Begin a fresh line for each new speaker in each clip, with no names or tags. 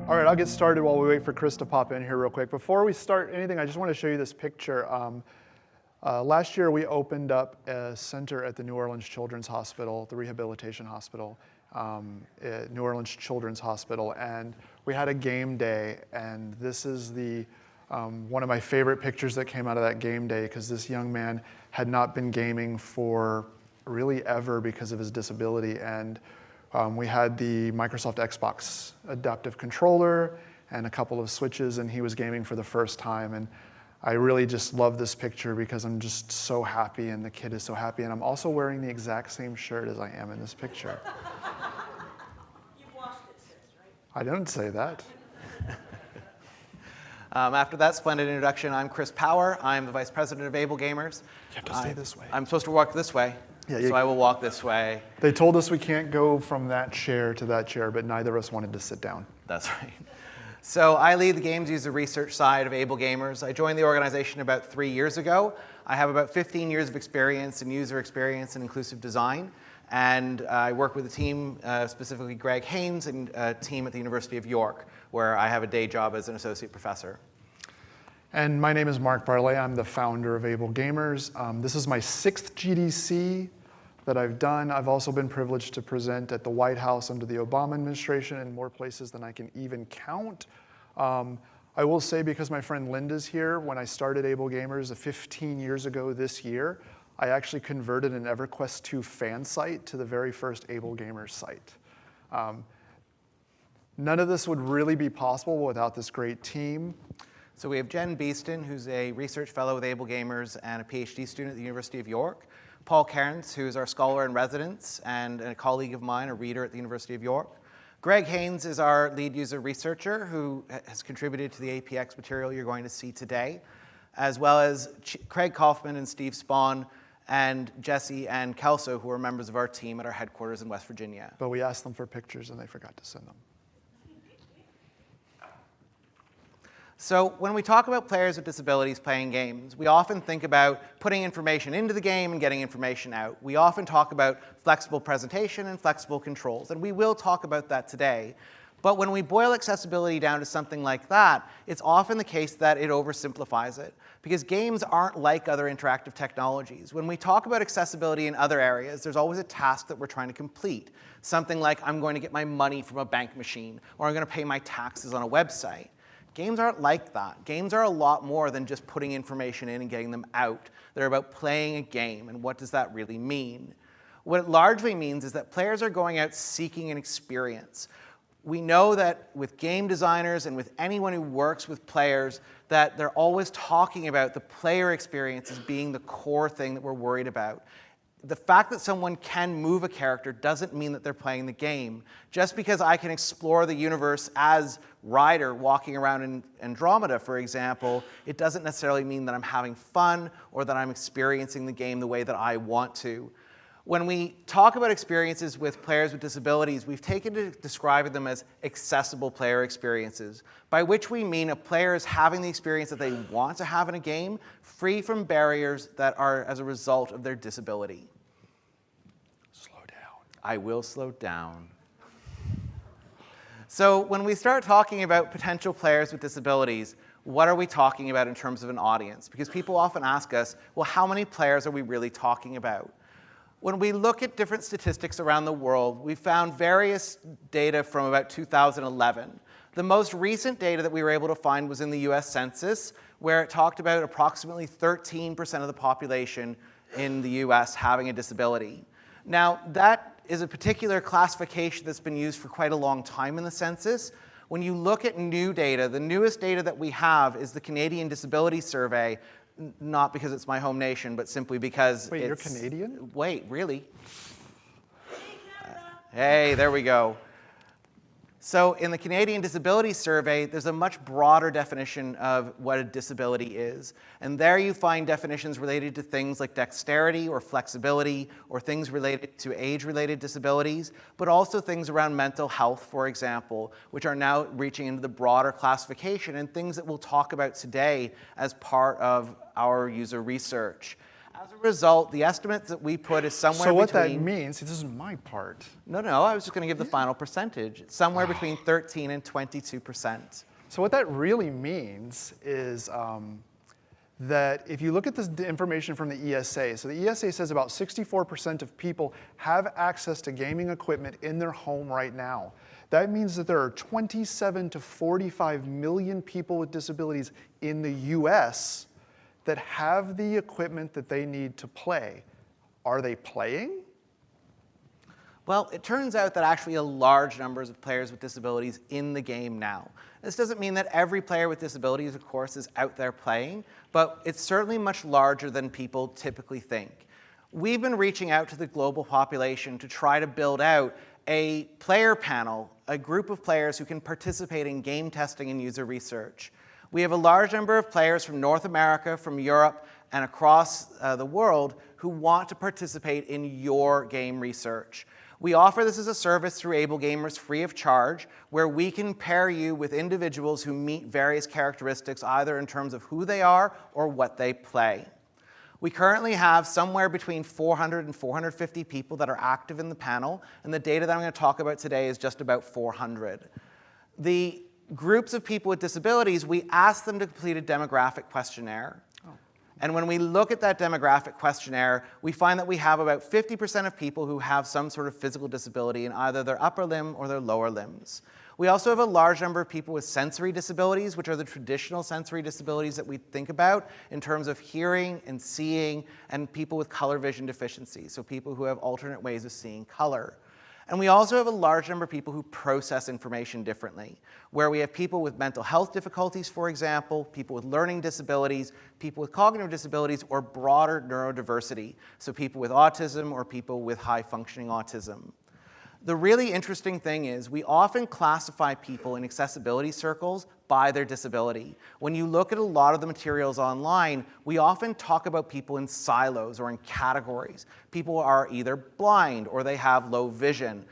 All right, I'll get started while we wait for Chris to pop in here real quick. Before we start anything, I just want to show you this picture. Last year, we opened up a center at the New Orleans Children's Hospital, the rehabilitation hospital, at New Orleans Children's Hospital, and we had a game day, and this is the one of my favorite pictures that came out of that game day, because this young man had not been gaming for really ever because of his disability, and we had the Microsoft Xbox adaptive controller and a couple of switches, and he was gaming for the first time. And I really just love this picture because I'm just so happy, and the kid is so happy. And I'm also wearing the exact same shirt as I am in this picture.
You've washed it since, right?
I didn't say that.
After that splendid introduction, I'm Chris Power. I'm the Vice President of AbleGamers.
You have to stay this way.
I'm supposed to walk this way,
Yeah,
so I will walk this way.
They told us we can't go from that chair to that chair, but neither of us wanted to sit down.
That's right. So I lead the games user research side of AbleGamers. I joined the organization about 3 years ago. I have about 15 years of experience in user experience and inclusive design. And I work with a team, specifically Greg Haynes, and a team at the University of York, where I have a day job as an associate professor.
And my name is Mark Barlet. I'm the founder of AbleGamers. This is my 6th GDC that I've done. I've also been privileged to present at the White House under the Obama administration in more places than I can even count. I will say, because my friend Linda's here, when I started AbleGamers 15 years ago this year, I actually converted an EverQuest 2 fan site to the very first AbleGamers site. None of this would really be possible without this great team.
So we have Jen Beeston, who's a research fellow with AbleGamers and a PhD student at the University of York. Paul Cairns, who's our scholar in residence and a colleague of mine, a reader at the University of York. Greg Haynes is our lead user researcher who has contributed to the APX material you're going to see today, as well as Craig Kaufman and Steve Spahn and Jesse and Kelso, who are members of our team at our headquarters in West Virginia.
But we asked them for pictures and they forgot to send them.
So when we talk about players with disabilities playing games, we often think about putting information into the game and getting information out. We often talk about flexible presentation and flexible controls, and we will talk about that today. But when we boil accessibility down to something like that, it's often the case that it oversimplifies it, because games aren't like other interactive technologies. When we talk about accessibility in other areas, there's always a task that we're trying to complete. Something like, I'm going to get my money from a bank machine, or I'm going to pay my taxes on a website. Games aren't like that. Games are a lot more than just putting information in and getting them out. They're about playing a game, and what does that really mean? What it largely means is that players are going out seeking an experience. We know that with game designers and with anyone who works with players, that they're always talking about the player experience as being the core thing that we're worried about. The fact that someone can move a character doesn't mean that they're playing the game. Just because I can explore the universe as Ryder walking around in Andromeda, for example, it doesn't necessarily mean that I'm having fun or that I'm experiencing the game the way that I want to. When we talk about experiences with players with disabilities, we've taken to describing them as accessible player experiences, by which we mean a player is having the experience that they want to have in a game, free from barriers that are as a result of their disability.
Slow down.
I will slow down. So when we start talking about potential players with disabilities, what are we talking about in terms of an audience? Because people often ask us, well, how many players are we really talking about? When we look at different statistics around the world, we found various data from about 2011. The most recent data that we were able to find was in the US Census, where it talked about approximately 13% of the population in the US having a disability. Now, that is a particular classification that's been used for quite a long time in the census. When you look at new data, the newest data that we have is the Canadian Disability Survey, not because it's my home nation, but simply because
Wait, you're Canadian?
Wait, really? Hey, there we go. So in the Canadian Disability Survey, there's a much broader definition of what a disability is. And there you find definitions related to things like dexterity or flexibility, or things related to age-related disabilities, but also things around mental health, for example, which are now reaching into the broader classification, and things that we'll talk about today as part of our user research. As a result, the estimate that we put is somewhere
So what
between...
that means, see, this is my part.
No, I was just going to give the final percentage. It's somewhere between 13 and 22%.
So what that really means is that if you look at this information from the ESA, so the ESA says about 64% of people have access to gaming equipment in their home right now. That means that there are 27 to 45 million people with disabilities in the US that have the equipment that they need to play. Are they playing?
Well, it turns out that actually a large number of players with disabilities in the game now. This doesn't mean that every player with disabilities, of course, is out there playing, but it's certainly much larger than people typically think. We've been reaching out to the global population to try to build out a player panel, a group of players who can participate in game testing and user research. We have a large number of players from North America, from Europe, and across the world who want to participate in your game research. We offer this as a service through AbleGamers free of charge, where we can pair you with individuals who meet various characteristics, either in terms of who they are or what they play. We currently have somewhere between 400 and 450 people that are active in the panel, and the data that I'm going to talk about today is just about 400. The groups of people with disabilities, we ask them to complete a demographic questionnaire. And when we look at that demographic questionnaire, we find that we have about 50% of people who have some sort of physical disability in either their upper limb or their lower limbs. We also have a large number of people with sensory disabilities, which are the traditional sensory disabilities that we think about in terms of hearing and seeing, and people with color vision deficiencies, so people who have alternate ways of seeing color. And we also have a large number of people who process information differently, where we have people with mental health difficulties, for example, people with learning disabilities, people with cognitive disabilities, or broader neurodiversity, so people with autism or people with high-functioning autism. The really interesting thing is we often classify people in accessibility circles by their disability. When you look at a lot of the materials online, we often talk about people in silos or in categories. People are either blind or they have low vision.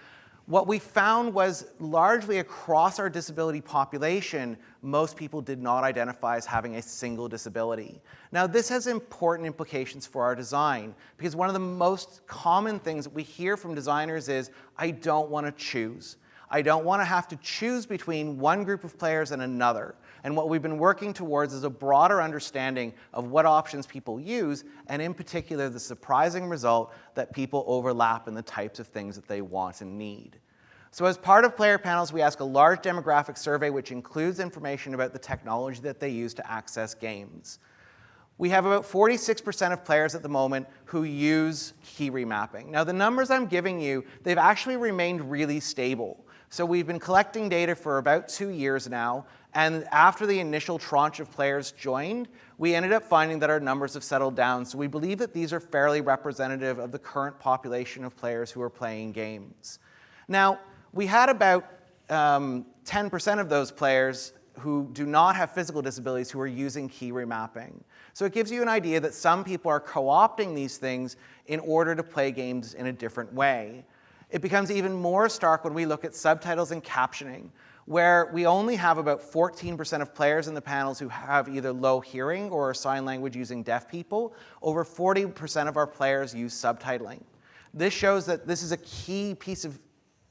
What we found was largely across our disability population, most people did not identify as having a single disability. Now, this has important implications for our design, because one of the most common things that we hear from designers is, I don't want to choose. I don't want to have to choose between one group of players and another. And what we've been working towards is a broader understanding of what options people use, and in particular, the surprising result that people overlap in the types of things that they want and need. So as part of player panels, we ask a large demographic survey which includes information about the technology that they use to access games. We have about 46% of players at the moment who use key remapping. Now, the numbers I'm giving you, they've actually remained really stable. So we've been collecting data for about 2 years now, and after the initial tranche of players joined, we ended up finding that our numbers have settled down. So we believe that these are fairly representative of the current population of players who are playing games. Now, we had about 10% of those players who do not have physical disabilities who are using key remapping. So it gives you an idea that some people are co-opting these things in order to play games in a different way. It becomes even more stark when we look at subtitles and captioning, where we only have about 14% of players in the panels who have either low hearing or sign language using deaf people. Over 40% of our players use subtitling. This shows that this is a key piece of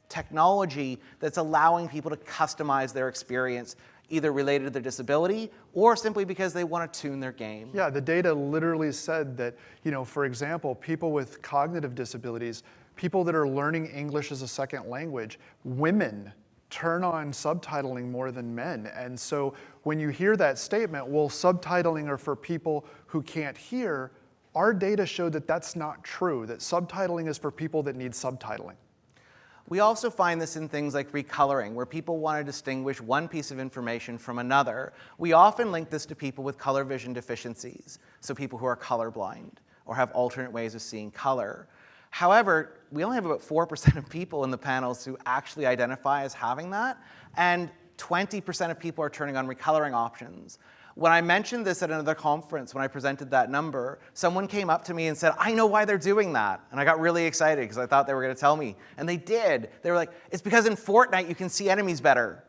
technology that's allowing people to customize their experience, either related to their disability or simply because they want to tune their game.
Yeah, the data literally said that, for example, people with cognitive disabilities, people that are learning English as a second language, women turn on subtitling more than men. And so when you hear that statement, well, subtitling are for people who can't hear, our data showed that that's not true, that subtitling is for people that need subtitling.
We also find this in things like recoloring, where people want to distinguish one piece of information from another. We often link this to people with color vision deficiencies, so people who are colorblind or have alternate ways of seeing color. However, we only have about 4% of people in the panels who actually identify as having that, and 20% of people are turning on recoloring options. When I mentioned this at another conference, when I presented that number, someone came up to me and said, I know why they're doing that. And I got really excited because I thought they were going to tell me. And they did. They were like, it's because in Fortnite you can see enemies better.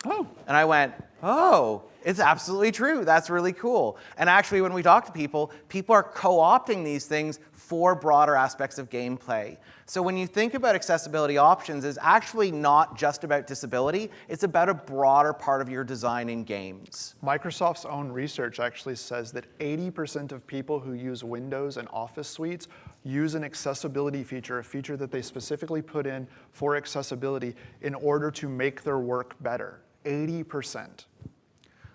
Oh.
And I went, oh, it's absolutely true. That's really cool. And actually, when we talk to people, people are co-opting these things for broader aspects of gameplay. So when you think about accessibility options, it's actually not just about disability. It's about a broader part of your design in games.
Microsoft's own research actually says that 80% of people who use Windows and Office suites use an accessibility feature, a feature that they specifically put in for accessibility in order to make their work better. 80%.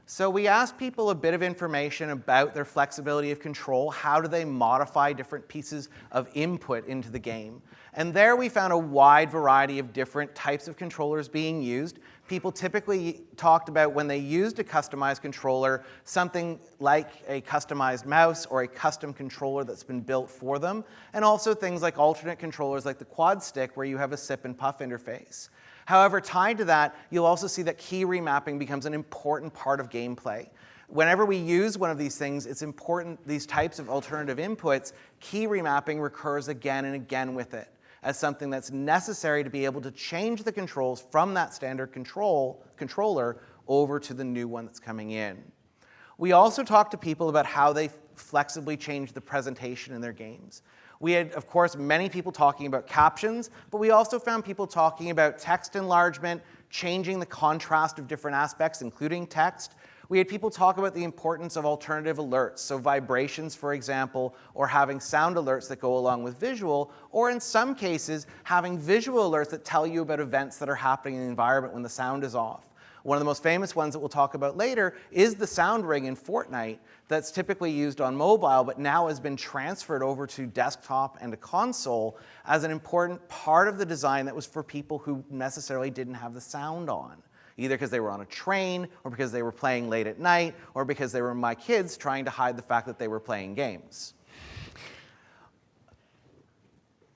So we asked people a bit of information about their flexibility of control. How do they modify different pieces of input into the game? And there we found a wide variety of different types of controllers being used. People typically talked about when they used a customized controller, something like a customized mouse or a custom controller that's been built for them, and also things like alternate controllers like the quad stick where you have a sip and puff interface. However, tied to that, you'll also see that key remapping becomes an important part of gameplay. Whenever we use one of these things, it's important, these types of alternative inputs, key remapping recurs again and again with it as something that's necessary to be able to change the controls from that standard controller over to the new one that's coming in. We also talked to people about how they flexibly change the presentation in their games. We had, of course, many people talking about captions, but we also found people talking about text enlargement, changing the contrast of different aspects, including text. We had people talk about the importance of alternative alerts, so vibrations, for example, or having sound alerts that go along with visual, or in some cases, having visual alerts that tell you about events that are happening in the environment when the sound is off. One of the most famous ones that we'll talk about later is the sound ring in Fortnite that's typically used on mobile, but now has been transferred over to desktop and a console as an important part of the design that was for people who necessarily didn't have the sound on, either because they were on a train, or because they were playing late at night, or because they were my kids trying to hide the fact that they were playing games.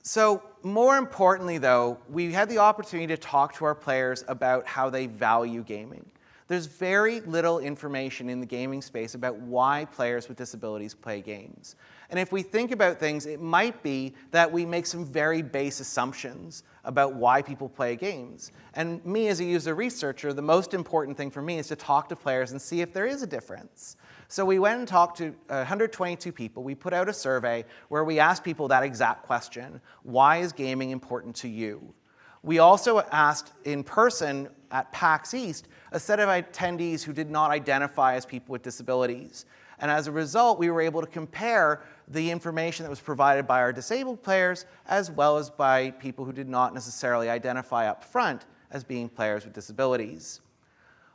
So more importantly, though, we had the opportunity to talk to our players about how they value gaming. There's very little information in the gaming space about why players with disabilities play games. And if we think about things, it might be that we make some very base assumptions about why people play games. And me, as a user researcher, the most important thing for me is to talk to players and see if there is a difference. So we went and talked to 122 people. We put out a survey where we asked people that exact question: why is gaming important to you? We also asked in person at PAX East a set of attendees who did not identify as people with disabilities. And as a result, we were able to compare the information that was provided by our disabled players as well as by people who did not necessarily identify up front as being players with disabilities.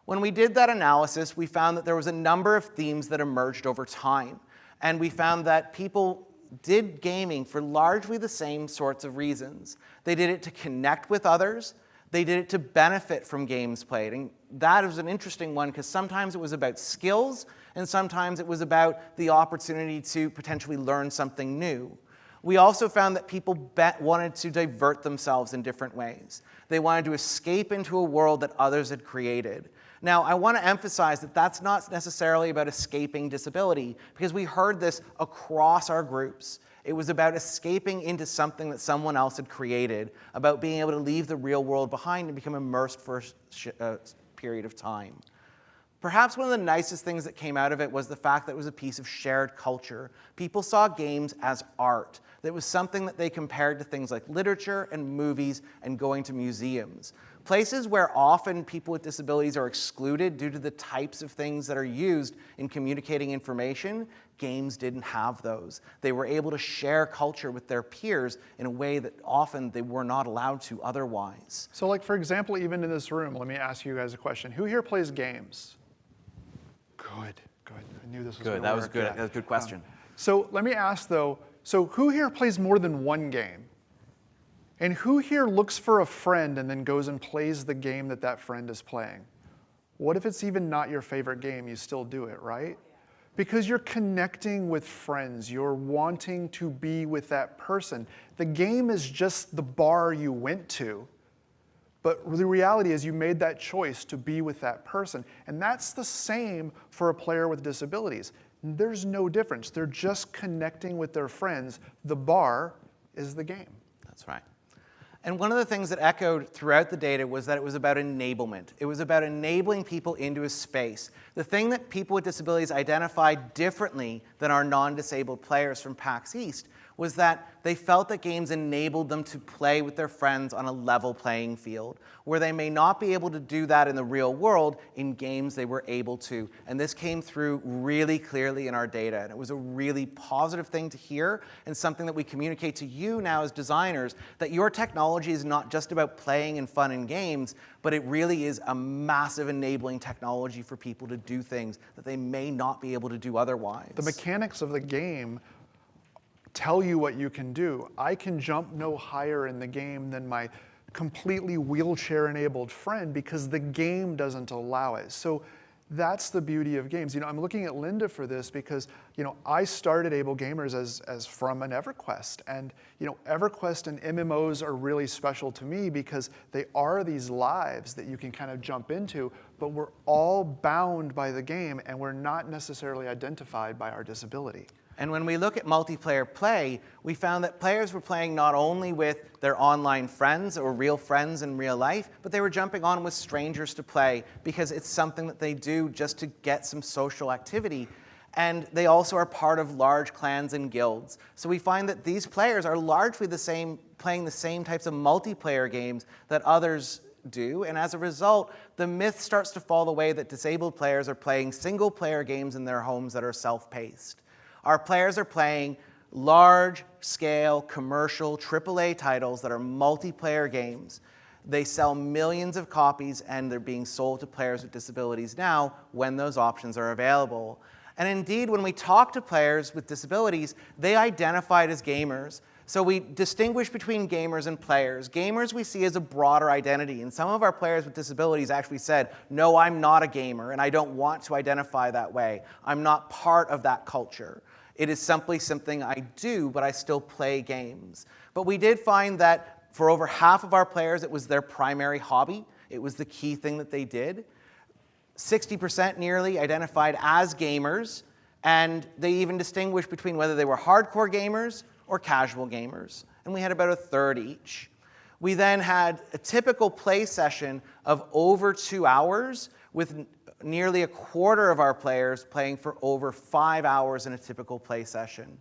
When we did that analysis, we found that there was a number of themes that emerged over time. And we found that people did gaming for largely the same sorts of reasons. They did it to connect with others. They did it to benefit from games played. And that was an interesting one because sometimes it was about skills and sometimes it was about the opportunity to potentially learn something new. We also found that people wanted to divert themselves in different ways. They wanted to escape into a world that others had created. Now, I want to emphasize that that's not necessarily about escaping disability, because we heard this across our groups. It was about escaping into something that someone else had created, about being able to leave the real world behind and become immersed for a period of time. Perhaps one of the nicest things that came out of it was the fact that it was a piece of shared culture. People saw games as art. That was something that they compared to things like literature and movies and going to museums. Places where often people with disabilities are excluded due to the types of things that are used in communicating information, games didn't have those. They were able to share culture with their peers in a way that often they were not allowed to otherwise.
So like, for example, even in this room, let me ask you guys a question. Who here plays games? Good. I knew this was
Good, that was good. That was a good question.
So let me ask though, so who here plays more than one game? And who here looks for a friend and then goes and plays the game that that friend is playing? What if it's even not your favorite game? You still do it, right? Because you're connecting with friends. You're wanting to be with that person. The game is just the bar you went to. But the reality is you made that choice to be with that person. And that's the same for a player with disabilities. There's no difference. They're just connecting with their friends. The bar is the game.
That's right. And one of the things that echoed throughout the data was that it was about enablement. It was about enabling people into a space. The thing that people with disabilities identified differently than our non-disabled players from PAX East was that they felt that games enabled them to play with their friends on a level playing field. Where they may not be able to do that in the real world, in games they were able to. And this came through really clearly in our data. And it was a really positive thing to hear, and something that we communicate to you now as designers, that your technology is not just about playing and fun in games, but it really is a massive enabling technology for people to do things that they may not be able to do otherwise.
The mechanics of the game tell you what you can do. I can jump no higher in the game than my completely wheelchair-enabled friend because the game doesn't allow it. So that's the beauty of games. I'm looking at Linda for this because, I started AbleGamers as from an EverQuest. And, EverQuest and MMOs are really special to me because they are these lives that you can kind of jump into, but we're all bound by the game and we're not necessarily identified by our disability.
And when we look at multiplayer play, we found that players were playing not only with their online friends or real friends in real life, but they were jumping on with strangers to play because it's something that they do just to get some social activity. And they also are part of large clans and guilds. So we find that these players are largely playing the same types of multiplayer games that others do. And as a result, the myth starts to fall away that disabled players are playing single-player games in their homes that are self-paced. Our players are playing large-scale, commercial, AAA titles that are multiplayer games. They sell millions of copies, and they're being sold to players with disabilities now when those options are available. And indeed, when we talk to players with disabilities, they identified as gamers. So we distinguish between gamers and players. Gamers we see as a broader identity, and some of our players with disabilities actually said, no, I'm not a gamer, and I don't want to identify that way. I'm not part of that culture. It is simply something I do, but I still play games. But we did find that for over half of our players, it was their primary hobby. It was the key thing that they did. 60% nearly identified as gamers, and they even distinguished between whether they were hardcore gamers or casual gamers. And we had about a third each. We then had a typical play session of over 2 hours with nearly a quarter of our players playing for over 5 hours in a typical play session.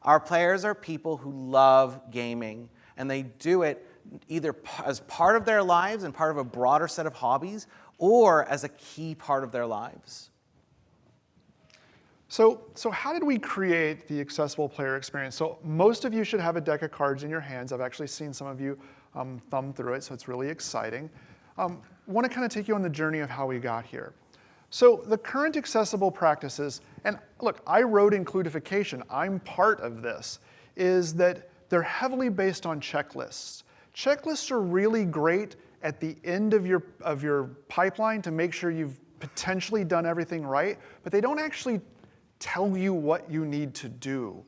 Our players are people who love gaming, and they do it either as part of their lives and part of a broader set of hobbies, or as a key part of their lives.
So how did we create the accessible player experience? So most of you should have a deck of cards in your hands. I've actually seen some of you thumb through it, so it's really exciting. I want to kind of take you on the journey of how we got here. So the current accessible practices, and look, I wrote includification, I'm part of this, is that they're heavily based on checklists. Checklists are really great at the end of your pipeline to make sure you've potentially done everything right, but they don't actually tell you what you need to do.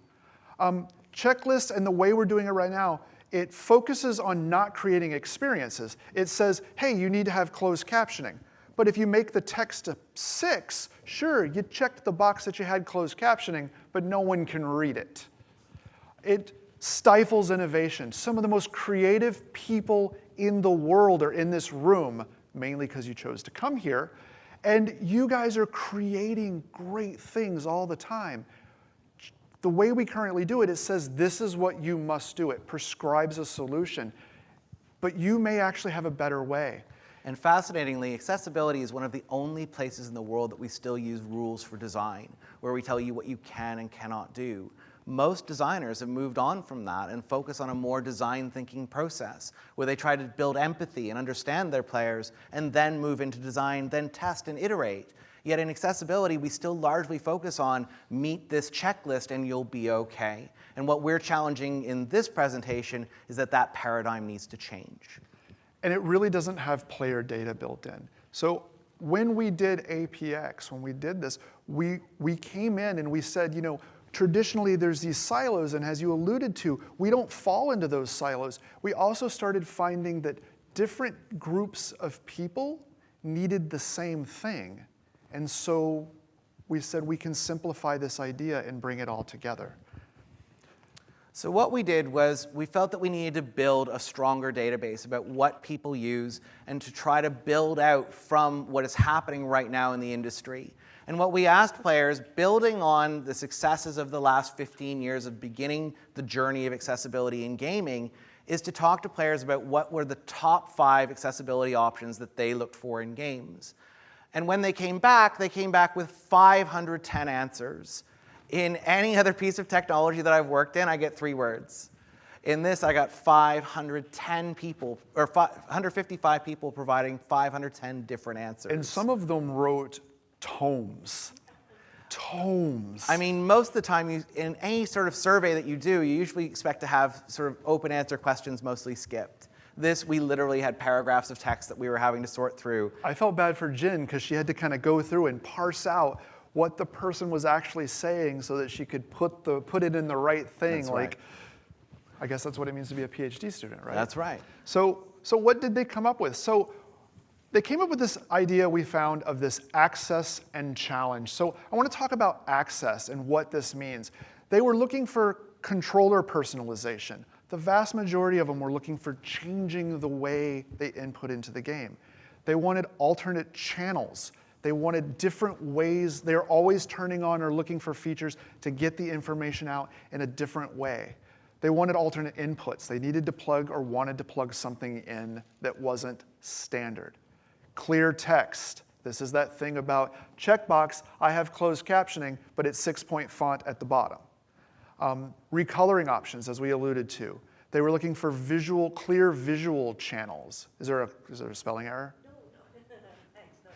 Checklists and the way we're doing it right now, it focuses on not creating experiences. It says, hey, you need to have closed captioning. But if you make the text a 6, sure, you checked the box that you had closed captioning, but no one can read it. It stifles innovation. Some of the most creative people in the world are in this room, mainly because you chose to come here, and you guys are creating great things all the time. The way we currently do it, it says this is what you must do. It prescribes a solution, but you may actually have a better way.
And fascinatingly, accessibility is one of the only places in the world that we still use rules for design, where we tell you what you can and cannot do. Most designers have moved on from that and focus on a more design thinking process, where they try to build empathy and understand their players, and then move into design, then test and iterate. Yet in accessibility, we still largely focus on meet this checklist and you'll be okay. And what we're challenging in this presentation is that that paradigm needs to change.
And it really doesn't have player data built in. So when we did APX, when we did this, we came in and we said, traditionally there's these silos, and as you alluded to, we don't fall into those silos. We also started finding that different groups of people needed the same thing. And so we said we can simplify this idea and bring it all together.
So what we did was we felt that we needed to build a stronger database about what people use and to try to build out from what is happening right now in the industry. And what we asked players, building on the successes of the last 15 years of beginning the journey of accessibility in gaming, is to talk to players about what were the top 5 accessibility options that they looked for in games. And when they came back with 510 answers. In any other piece of technology that I've worked in, I get 3 words. In this, I got 510 people, or 155 people providing 510 different answers.
And some of them wrote tomes. Tomes.
I mean, most of the time, in any sort of survey that you do, you usually expect to have sort of open answer questions mostly skipped. This, we literally had paragraphs of text that we were having to sort through.
I felt bad for Jen because she had to kind of go through and parse out what the person was actually saying so that she could put it in the right thing.
That's
like,
right.
I guess that's what it means to be a PhD student, right?
That's right.
So what did they come up with? So they came up with this idea we found of this access and challenge. So I want to talk about access and what this means. They were looking for controller personalization. The vast majority of them were looking for changing the way they input into the game. They wanted alternate channels. They wanted different ways. They're always turning on or looking for features to get the information out in a different way. They wanted alternate inputs. They needed to plug or wanted to plug something in that wasn't standard. Clear text. This is that thing about checkbox, I have closed captioning, but it's 6-point font at the bottom. Recoloring options, as we alluded to. They were looking for clear visual channels. Is there a spelling error?
No, thanks, no.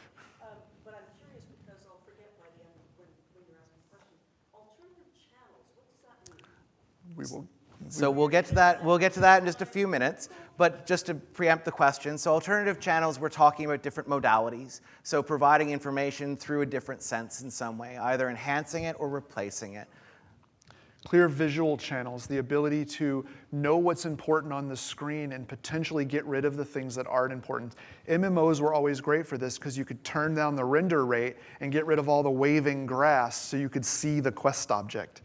But I'm curious because I'll forget by the end when you're asking the question. Alternative channels, what does that mean?
We will.
So we'll get to that. We'll get to that in just a few minutes. But just to preempt the question, so alternative channels, we're talking about different modalities. So providing information through a different sense in some way, either enhancing it or replacing it.
Clear visual channels, the ability to know what's important on the screen and potentially get rid of the things that aren't important. MMOs were always great for this because you could turn down the render rate and get rid of all the waving grass so you could see the quest object.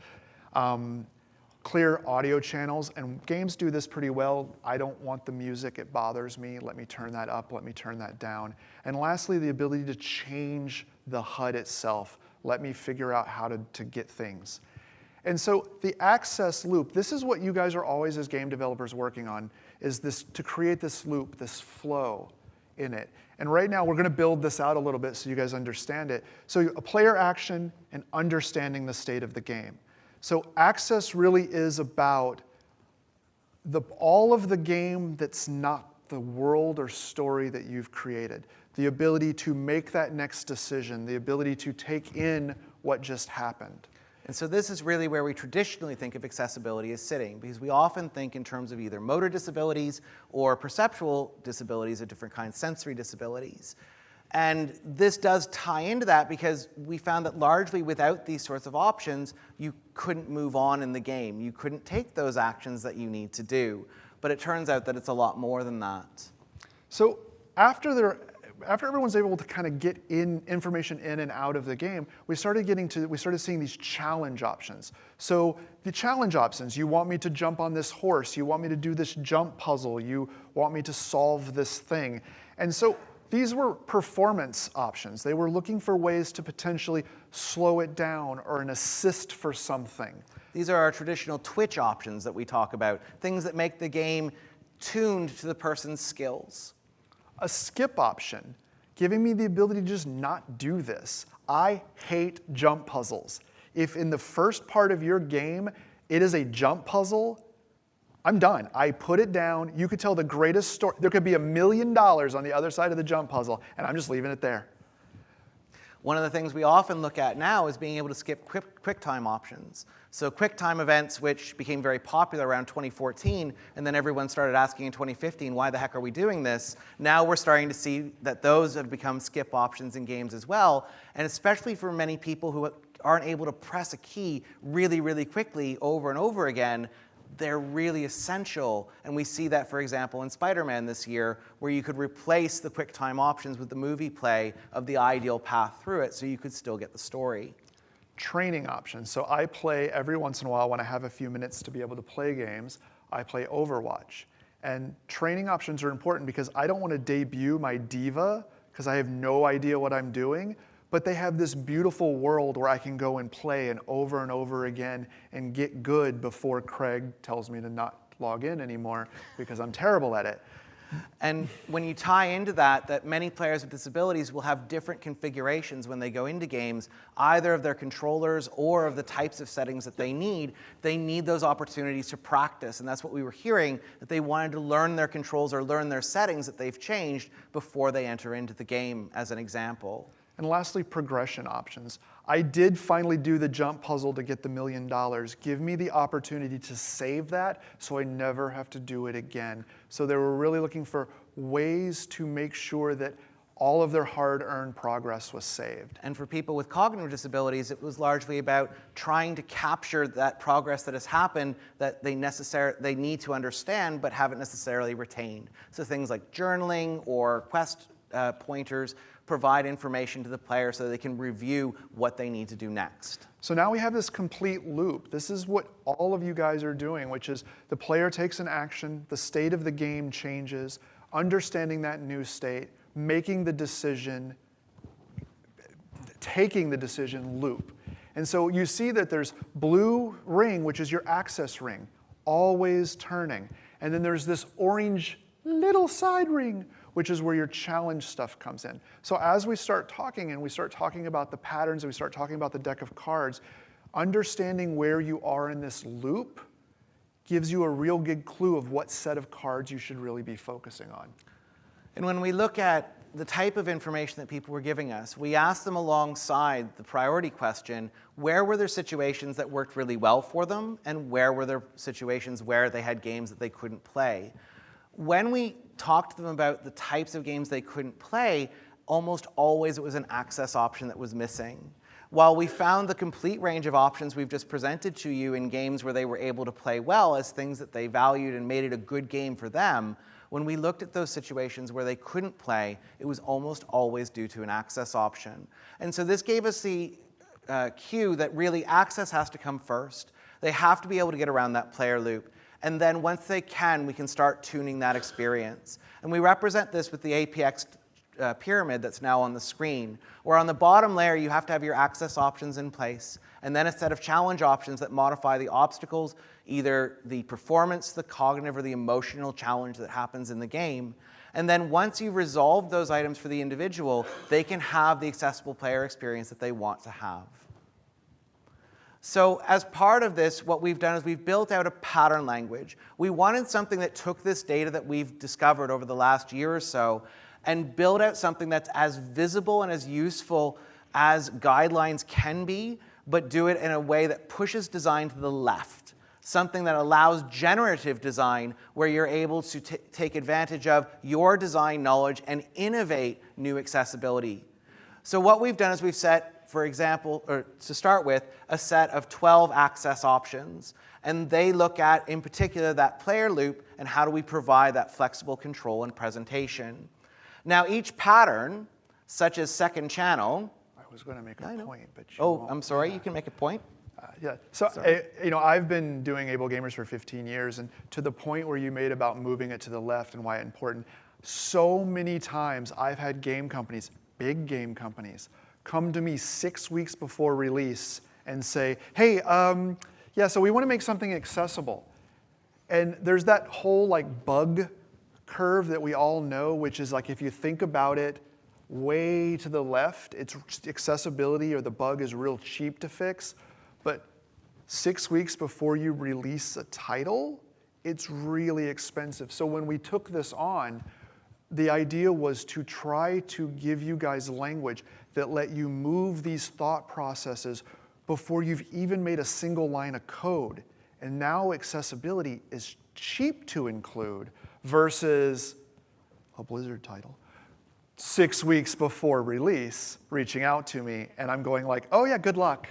Clear audio channels, and games do this pretty well. I don't want the music, it bothers me. Let me turn that up, let me turn that down. And lastly, the ability to change the HUD itself. Let me figure out how to get things. And so the access loop, this is what you guys are always as game developers working on, is this to create this loop, this flow in it. And right now we're going to build this out a little bit so you guys understand it. So a player action and understanding the state of the game. So access really is about all of the game that's not the world or story that you've created. The ability to make that next decision, the ability to take in what just happened.
And so this is really where we traditionally think of accessibility as sitting, because we often think in terms of either motor disabilities or perceptual disabilities of different kinds, sensory disabilities. And this does tie into that because we found that largely without these sorts of options, you couldn't move on in the game. You couldn't take those actions that you need to do. But it turns out that it's a lot more than that.
So after everyone's able to kind of get information in and out of the game, we started seeing these challenge options. So the challenge options, you want me to jump on this horse, you want me to do this jump puzzle, you want me to solve this thing. And so these were performance options. They were looking for ways to potentially slow it down or an assist for something.
These are our traditional twitch options that we talk about, things that make the game tuned to the person's skills.
A skip option, giving me the ability to just not do this. I hate jump puzzles. If in the first part of your game it is a jump puzzle, I'm done. I put it down. You could tell the greatest story. There could be $1 million on the other side of the jump puzzle, and I'm just leaving it there.
One of the things we often look at now is being able to skip QuickTime options. So QuickTime events, which became very popular around 2014, and then everyone started asking in 2015, why the heck are we doing this? Now we're starting to see that those have become skip options in games as well, and especially for many people who aren't able to press a key really, really quickly over and over again, they're really essential. And we see that, for example, in Spider-Man this year, where you could replace the QuickTime options with the movie play of the ideal path through it so you could still get the story.
Training options. So I play every once in a while when I have a few minutes to be able to play games, I play Overwatch. And training options are important because I don't want to debut my diva because I have no idea what I'm doing, but they have this beautiful world where I can go and play and over again and get good before Craig tells me to not log in anymore because I'm terrible at it.
And when you tie into that many players with disabilities will have different configurations when they go into games, either of their controllers or of the types of settings that they need those opportunities to practice. And that's what we were hearing, that they wanted to learn their controls or learn their settings that they've changed before they enter into the game, as an example.
And lastly, progression options. I did finally do the jump puzzle to get the $1 million. Give me the opportunity to save that so I never have to do it again. So they were really looking for ways to make sure that all of their hard-earned progress was saved.
And for people with cognitive disabilities, it was largely about trying to capture that progress that has happened that they need to understand but haven't necessarily retained. So things like journaling or quest pointers provide information to the player so they can review what they need to do next.
So now we have this complete loop. This is what all of you guys are doing, which is the player takes an action, the state of the game changes, understanding that new state, making the decision, taking the decision loop. And so you see that there's blue ring, which is your access ring, always turning. And then there's this orange little side ring, which is where your challenge stuff comes in. So as we start talking and we start talking about the patterns and we start talking about the deck of cards, understanding where you are in this loop gives you a real good clue of what set of cards you should really be focusing on.
And when we look at the type of information that people were giving us, we asked them alongside the priority question, where were there situations that worked really well for them and where were there situations where they had games that they couldn't play? When we talked to them about the types of games they couldn't play, almost always it was an access option that was missing. While we found the complete range of options we've just presented to you in games where they were able to play well as things that they valued and made it a good game for them, when we looked at those situations where they couldn't play, it was almost always due to an access option. And so this gave us the cue that really access has to come first. They have to be able to get around that player loop. And then once they can, we can start tuning that experience. And we represent this with the APX pyramid that's now on the screen, where on the bottom layer you have to have your access options in place, and then a set of challenge options that modify the obstacles, either the performance, the cognitive, or the emotional challenge that happens in the game. And then once you've resolved those items for the individual, they can have the accessible player experience that they want to have. So as part of this, what we've done is we've built out a pattern language. We wanted something that took this data that we've discovered over the last year or so and build out something that's as visible and as useful as guidelines can be, but do it in a way that pushes design to the left. Something that allows generative design where you're able to take advantage of your design knowledge and innovate new accessibility. So what we've done is we've set, for example, or to start with, a set of 12 access options. And they look at, in particular, that player loop and how do we provide that flexible control and presentation. Now, each pattern, such as second channel.
I was going to make a point, but you
Oh,
won't.
I'm sorry, you can make a point.
Yeah, so I've been doing AbleGamers for 15 years, and to the point where you made about moving it to the left and why it's important, so many times I've had game companies, big game companies, come to me 6 weeks before release and say, hey, yeah, so we want to make something accessible. And there's that whole like bug curve that we all know, which is like if you think about it way to the left, it's accessibility or the bug is real cheap to fix. But 6 weeks before you release a title, it's really expensive. So when we took this on, the idea was to try to give you guys language that let you move these thought processes before you've even made a single line of code. And now accessibility is cheap to include versus a Blizzard title. 6 weeks before release, reaching out to me, and I'm going like, oh yeah, good luck.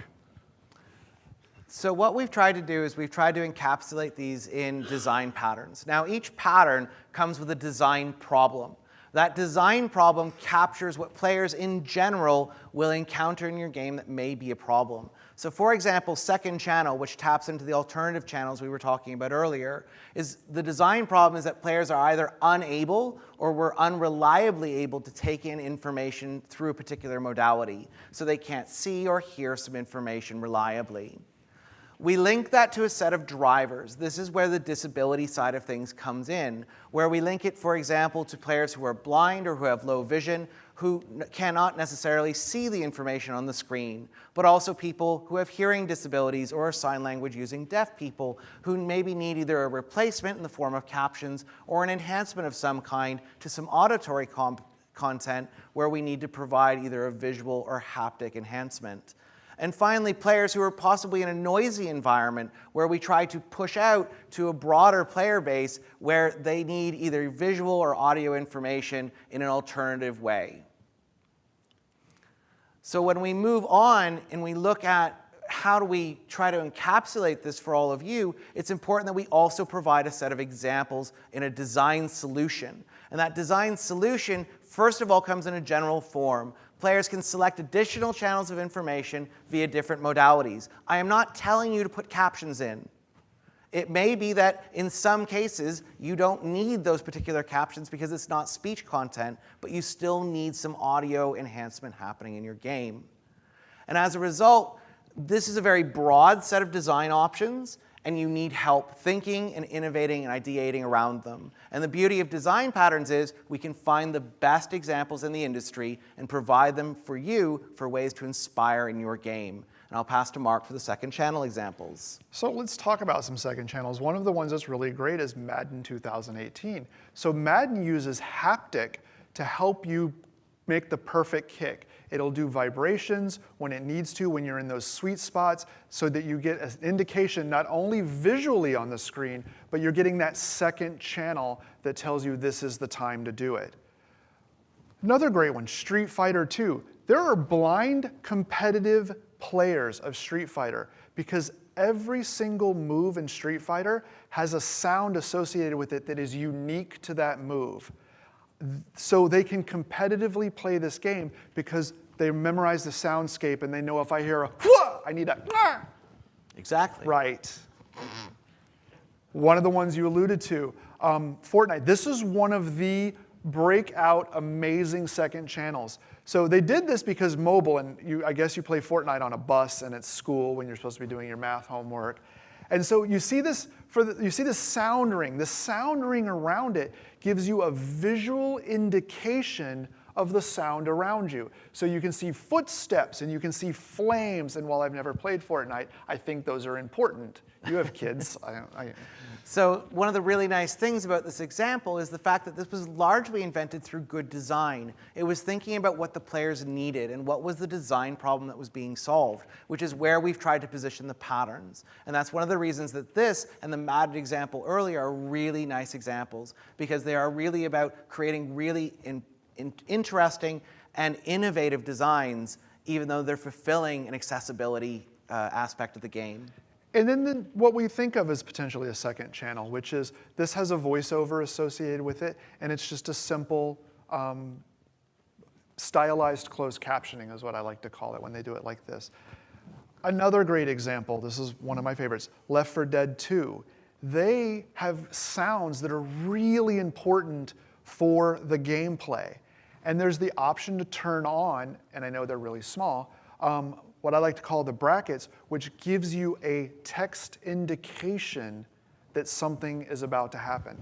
So what we've tried to do is we've tried to encapsulate these in design patterns. Now, each pattern comes with a design problem. That design problem captures what players in general will encounter in your game that may be a problem. So for example, second channel, which taps into the alternative channels we were talking about earlier, is the design problem is that players are either unable or were unreliably able to take in information through a particular modality. So they can't see or hear some information reliably. We link that to a set of drivers. This is where the disability side of things comes in, where we link it, for example, to players who are blind or who have low vision, who cannot necessarily see the information on the screen, but also people who have hearing disabilities or sign language using deaf people who maybe need either a replacement in the form of captions or an enhancement of some kind to some auditory content where we need to provide either a visual or haptic enhancement. And finally, players who are possibly in a noisy environment where we try to push out to a broader player base where they need either visual or audio information in an alternative way. So when we move on and we look at how do we try to encapsulate this for all of you, it's important that we also provide a set of examples in a design solution. And that design solution, first of all, comes in a general form. Players can select additional channels of information via different modalities. I am not telling you to put captions in. It may be that in some cases you don't need those particular captions because it's not speech content, but you still need some audio enhancement happening in your game. And as a result, this is a very broad set of design options, and you need help thinking and innovating and ideating around them. And the beauty of design patterns is we can find the best examples in the industry and provide them for you for ways to inspire in your game. And I'll pass to Mark for the second channel examples.
So let's talk about some second channels. One of the ones that's really great is Madden 2018. So Madden uses haptic to help you make the perfect kick. It'll do vibrations when it needs to, when you're in those sweet spots, so that you get an indication not only visually on the screen, but you're getting that second channel that tells you this is the time to do it. Another great one, Street Fighter 2. There are blind competitive players of Street Fighter because every single move in Street Fighter has a sound associated with it that is unique to that move. So they can competitively play this game because they memorize the soundscape and they know if I hear a whoa, I need a nah.
Exactly.
Right. One of the ones you alluded to, Fortnite. This is one of the breakout amazing second channels. So they did this because mobile, and I guess you play Fortnite on a bus and at school when you're supposed to be doing your math homework. And so you see this you see this sound ring. The sound ring around it gives you a visual indication of the sound around you. So you can see footsteps and you can see flames. And while I've never played Fortnite, I think those are important. You have kids.
So one of the really nice things about this example is the fact that this was largely invented through good design. It was thinking about what the players needed and what was the design problem that was being solved, which is where we've tried to position the patterns. And that's one of the reasons that this and the Madden example earlier are really nice examples, because they are really about creating really interesting and innovative designs, even though they're fulfilling an accessibility aspect of the game.
And then what we think of as potentially a second channel, which is this has a voiceover associated with it, and it's just a simple stylized closed captioning is what I like to call it when they do it like this. Another great example, this is one of my favorites, Left 4 Dead 2. They have sounds that are really important for the gameplay. And there's the option to turn on, and I know they're really small, what I like to call the brackets, which gives you a text indication that something is about to happen.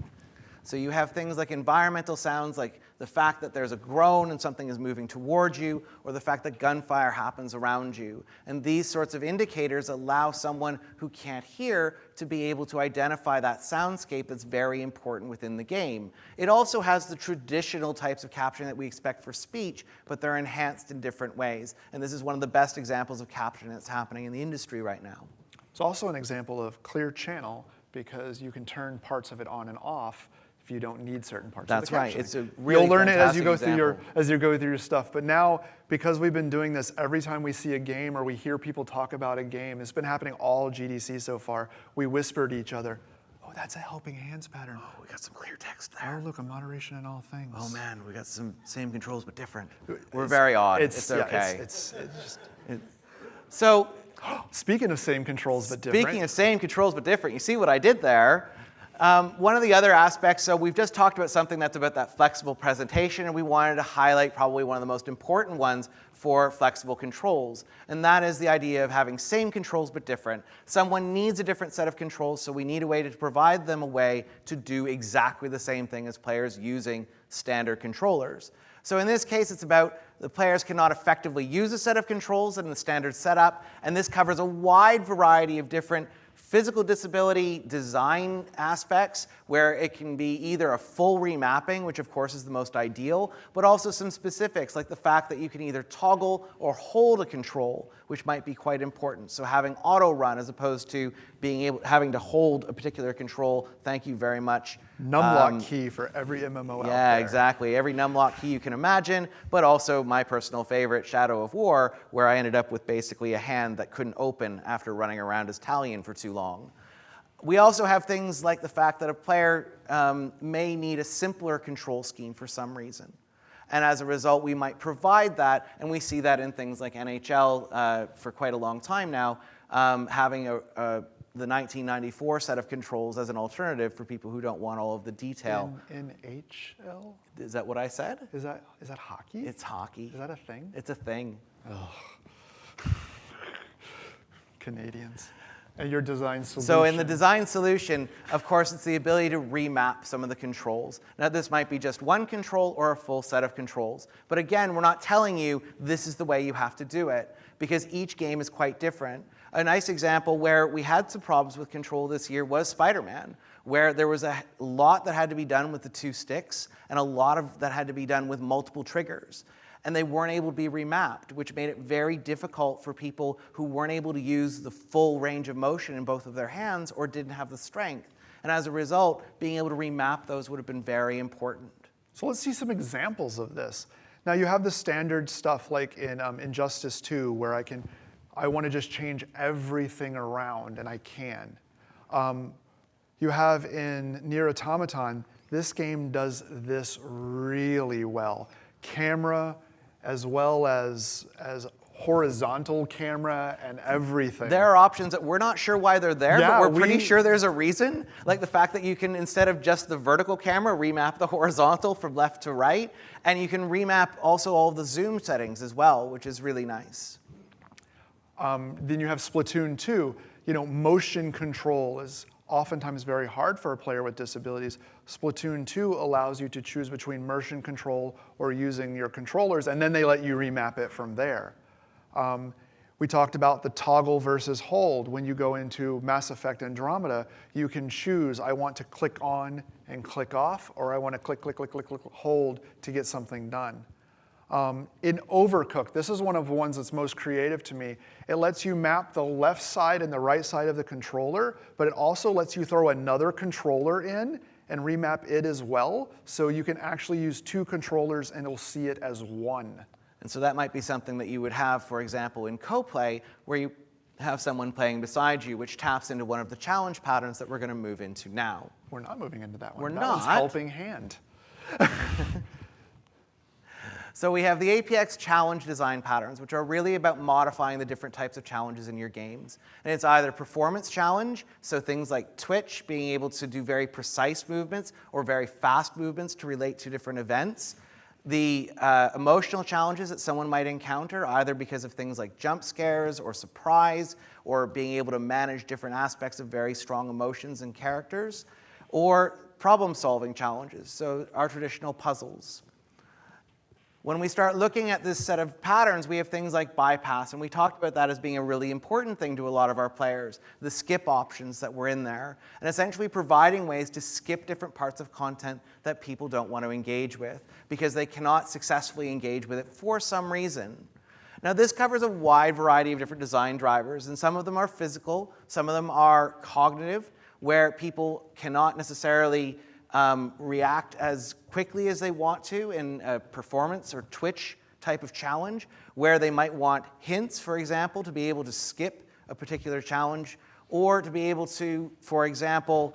So you have things like environmental sounds, like the fact that there's a groan and something is moving towards you, or the fact that gunfire happens around you. And these sorts of indicators allow someone who can't hear to be able to identify that soundscape that's very important within the game. It also has the traditional types of captioning that we expect for speech, but they're enhanced in different ways. And this is one of the best examples of captioning that's happening in the industry right now.
It's also an example of clear channel because you can turn parts of it on and off if you don't need certain parts of the captioning.
That's right. It's a really
You'll learn it as you go
fantastic
through your stuff. But now, because we've been doing this every time we see a game or we hear people talk about a game, it's been happening all GDC so far. We whisper to each other, Oh, that's a helping hands pattern.
Oh, we got some clear text
Oh,
there.
look, a moderation in all things.
Oh man, we got some same controls but different. We're very odd. It's
yeah,
okay.
it's just.
So
Speaking of same controls but different.
speaking of same controls but different, you see what I did there? One of the other aspects, so we've just talked about something that's about that flexible presentation, and we wanted to highlight probably one of the most important ones for flexible controls, and that is the idea of having same controls but different. Someone needs a different set of controls, so we need a way to provide them a way to do exactly the same thing as players using standard controllers. So in this case, it's about the players cannot effectively use a set of controls in the standard setup, and this covers a wide variety of different physical disability design aspects where it can be either a full remapping, which of course is the most ideal, but also some specifics like the fact that you can either toggle or hold a control, which might be quite important. So having auto run as opposed to having to hold a particular control. Thank you very much.
Numlock key for every MMO out there.
Yeah, exactly. Every numlock key you can imagine, but also my personal favorite, Shadow of War, where I ended up with basically a hand that couldn't open after running around as Talion for too long. We also have things like the fact that a player may need a simpler control scheme for some reason. And as a result, we might provide that, and we see that in things like NHL for quite a long time now, having the 1994 set of controls as an alternative for people who don't want all of the detail.
In HL?
Is that what I said?
Is that hockey?
It's hockey.
Is that a thing?
It's a thing.
Canadians. And your design solution?
So in the design solution, of course, it's the ability to remap some of the controls. Now, this might be just one control or a full set of controls. But again, we're not telling you this is the way you have to do it, because each game is quite different. A nice example where we had some problems with control this year was Spider-Man, where there was a lot that had to be done with the 2 sticks, and a lot of that had to be done with multiple triggers. And they weren't able to be remapped, which made it very difficult for people who weren't able to use the full range of motion in both of their hands or didn't have the strength. And as a result, being able to remap those would have been very important.
So let's see some examples of this. Now you have the standard stuff like in Injustice 2, where I want to just change everything around, and I can. You have in Nier Automaton, this game does this really well. Camera, as well as horizontal camera and everything.
There are options that we're not sure why they're there,
Yeah,
but we're pretty sure there's a reason. Like the fact that you can, instead of just the vertical camera, remap the horizontal from left to right. And you can remap also all of the zoom settings as well, which is really nice.
Then you have Splatoon 2. Motion control is oftentimes very hard for a player with disabilities. Splatoon 2 allows you to choose between motion control or using your controllers, and then they let you remap it from there. We talked about the toggle versus hold. When you go into Mass Effect Andromeda, you can choose, I want to click on and click off, or I want to click, hold to get something done. In Overcooked, this is one of the ones that's most creative to me. It lets you map the left side and the right side of the controller, but it also lets you throw another controller in and remap it as well, so you can actually use 2 controllers and it'll see it as one.
And so that might be something that you would have, for example, in co-play, where you have someone playing beside you, which taps into one of the challenge patterns that we're going to move into now.
We're not moving into that one.
We're
that
not.
One's helping hand.
So we have the APX challenge design patterns, which are really about modifying the different types of challenges in your games. And it's either performance challenge, so things like Twitch, being able to do very precise movements or very fast movements to relate to different events. The emotional challenges that someone might encounter, either because of things like jump scares or surprise, or being able to manage different aspects of very strong emotions and characters, or problem-solving challenges, so our traditional puzzles. When we start looking at this set of patterns, we have things like bypass, and we talked about that as being a really important thing to a lot of our players, the skip options that were in there, and essentially providing ways to skip different parts of content that people don't want to engage with because they cannot successfully engage with it for some reason. Now, this covers a wide variety of different design drivers, and some of them are physical, some of them are cognitive, where people cannot necessarily react as quickly as they want to in a performance or Twitch type of challenge, where they might want hints, for example, to be able to skip a particular challenge, or to be able to, for example,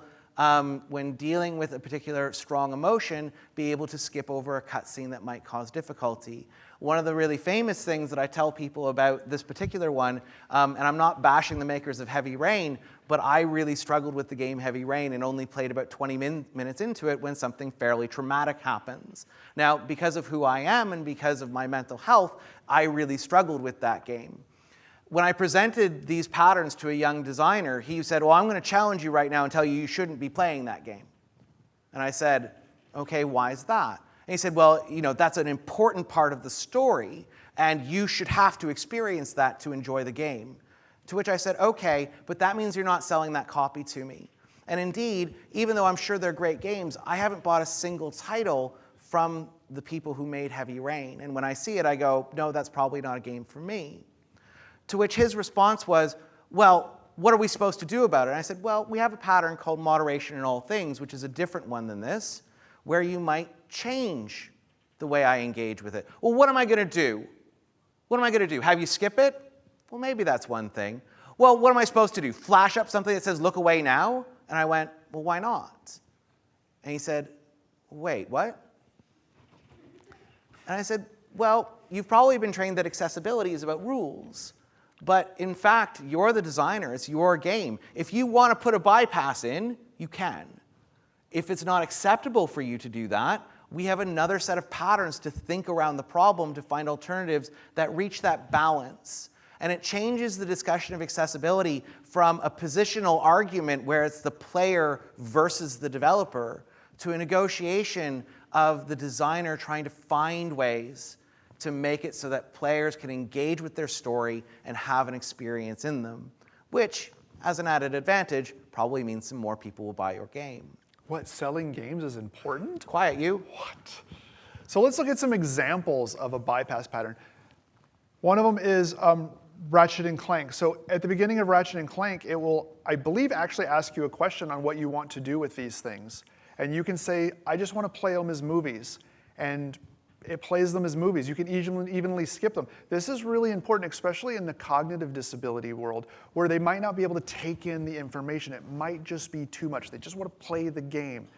when dealing with a particular strong emotion, be able to skip over a cutscene that might cause difficulty. One of the really famous things that I tell people about this particular one, and I'm not bashing the makers of Heavy Rain, but I really struggled with the game Heavy Rain and only played about 20 minutes into it when something fairly traumatic happens. Now, because of who I am and because of my mental health, I really struggled with that game. When I presented these patterns to a young designer, he said, well, I'm going to challenge you right now and tell you shouldn't be playing that game. And I said, okay, why is that? And he said, well, that's an important part of the story, and you should have to experience that to enjoy the game. To which I said, okay, but that means you're not selling that copy to me. And indeed, even though I'm sure they're great games, I haven't bought a single title from the people who made Heavy Rain. And when I see it, I go, no, that's probably not a game for me. To which his response was, well, what are we supposed to do about it? And I said, well, we have a pattern called moderation in all things, which is a different one than this, where you might change the way I engage with it. Well, what am I going to do? What am I going to do? Have you skip it? Well, maybe that's one thing. Well, what am I supposed to do? Flash up something that says, look away now? And I went, well, why not? And he said, wait, what? And I said, well, you've probably been trained that accessibility is about rules. But in fact, you're the designer. It's your game. If you want to put a bypass in, you can. If it's not acceptable for you to do that, we have another set of patterns to think around the problem to find alternatives that reach that balance. And it changes the discussion of accessibility from a positional argument where it's the player versus the developer to a negotiation of the designer trying to find ways to make it so that players can engage with their story and have an experience in them, which, as an added advantage, probably means some more people will buy your game.
What, selling games is important?
Quiet, you.
What? So let's look at some examples of a bypass pattern. One of them is Ratchet and Clank. So at the beginning of Ratchet and Clank, it will, I believe, actually ask you a question on what you want to do with these things. And you can say, I just want to play them as movies. And it plays them as movies. You can evenly skip them. This is really important, especially in the cognitive disability world, where they might not be able to take in the information. It might just be too much. They just want to play the game.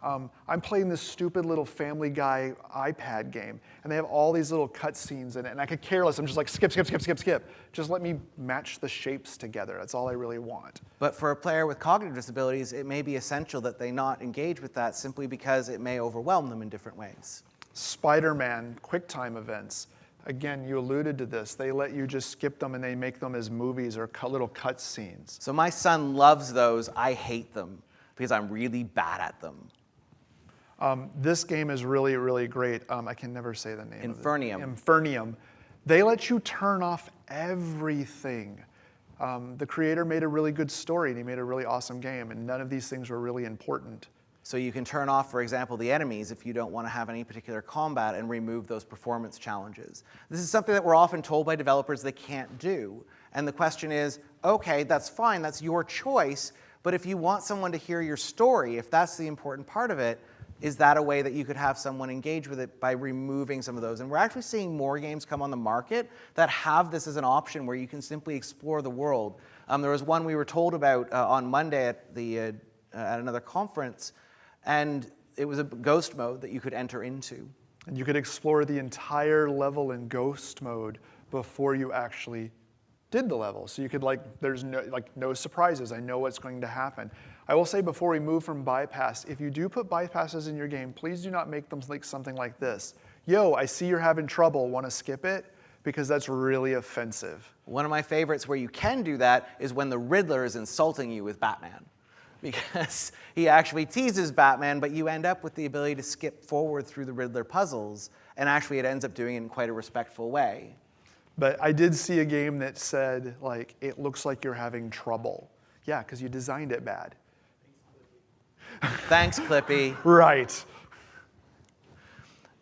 I'm playing this stupid little Family Guy iPad game, and they have all these little cutscenes in it, and I could care less. I'm just like, skip, skip, skip, skip, skip. Just let me match the shapes together. That's all I really want.
But for a player with cognitive disabilities, it may be essential that they not engage with that simply because it may overwhelm them in different ways.
Spider-Man QuickTime events. Again, you alluded to this. They let you just skip them and they make them as movies or little cut scenes.
So my son loves those. I hate them because I'm really bad at them.
This game is really, really great. I can never say the name
Infernium.
of it. Infernium. They let you turn off everything. The creator made a really good story and he made a really awesome game, and none of these things were really important.
So you can turn off, for example, the enemies if you don't want to have any particular combat and remove those performance challenges. This is something that we're often told by developers they can't do. And the question is, okay, that's fine, that's your choice, but if you want someone to hear your story, if that's the important part of it, is that a way that you could have someone engage with it by removing some of those? And we're actually seeing more games come on the market that have this as an option where you can simply explore the world. There was one we were told about on Monday at another conference, and it was a ghost mode that you could enter into.
And you could explore the entire level in ghost mode before you actually did the level. So you could, there's no surprises. I know what's going to happen. I will say before we move from bypass, if you do put bypasses in your game, please do not make them like something like this. Yo, I see you're having trouble, want to skip it? Because that's really offensive.
One of my favorites where you can do that is when the Riddler is insulting you with Batman. Because he actually teases Batman, but you end up with the ability to skip forward through the Riddler puzzles, and actually it ends up doing it in quite a respectful way.
But I did see a game that said, it looks like you're having trouble. Yeah, because you designed it bad.
Thanks, Clippy.
Right.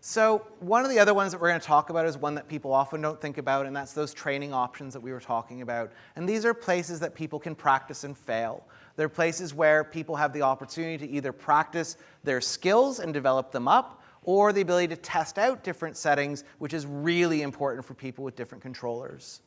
So one of the other ones that we're going to talk about is one that people often don't think about, and that's those training options that we were talking about. And these are places that people can practice and fail. They're places where people have the opportunity to either practice their skills and develop them up, or the ability to test out different settings, which is really important for people with different controllers.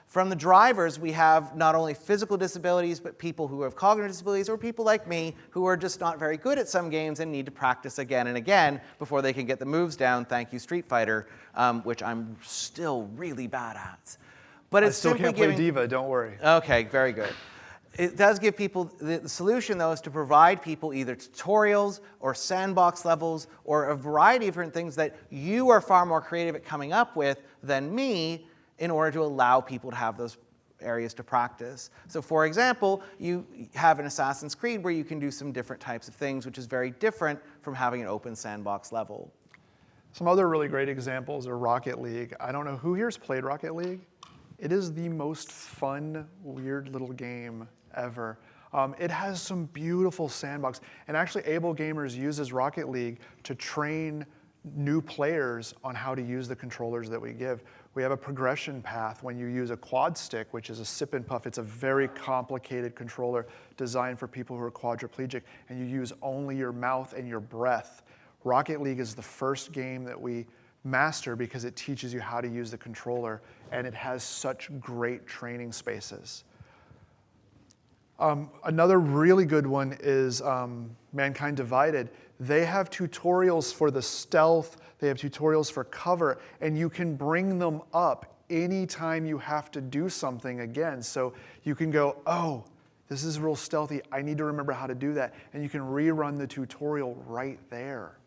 From the drivers, we have not only physical disabilities, but people who have cognitive disabilities, or people like me who are just not very good at some games and need to practice again and again before they can get the moves down. Thank you, Street Fighter, which I'm still really bad at. But it's
I still
simply
can't play
giving...
Diva, don't worry.
Okay, very good. It does give people, the solution though is to provide people either tutorials or sandbox levels or a variety of different things that you are far more creative at coming up with than me, in order to allow people to have those areas to practice. So for example, you have an Assassin's Creed where you can do some different types of things, which is very different from having an open sandbox level.
Some other really great examples are Rocket League. I don't know who here's played Rocket League. It is the most fun, weird little game ever. It has some beautiful sandbox, and actually AbleGamers uses Rocket League to train new players on how to use the controllers that we give. We have a progression path when you use a quad stick, which is a sip and puff. It's a very complicated controller designed for people who are quadriplegic, and you use only your mouth and your breath. Rocket League is the first game that we master because it teaches you how to use the controller, and it has such great training spaces. Another really good one is Mankind Divided. They have tutorials for the stealth, they have tutorials for cover, and you can bring them up anytime you have to do something again. So you can go, oh, this is real stealthy, I need to remember how to do that, and you can rerun the tutorial right there.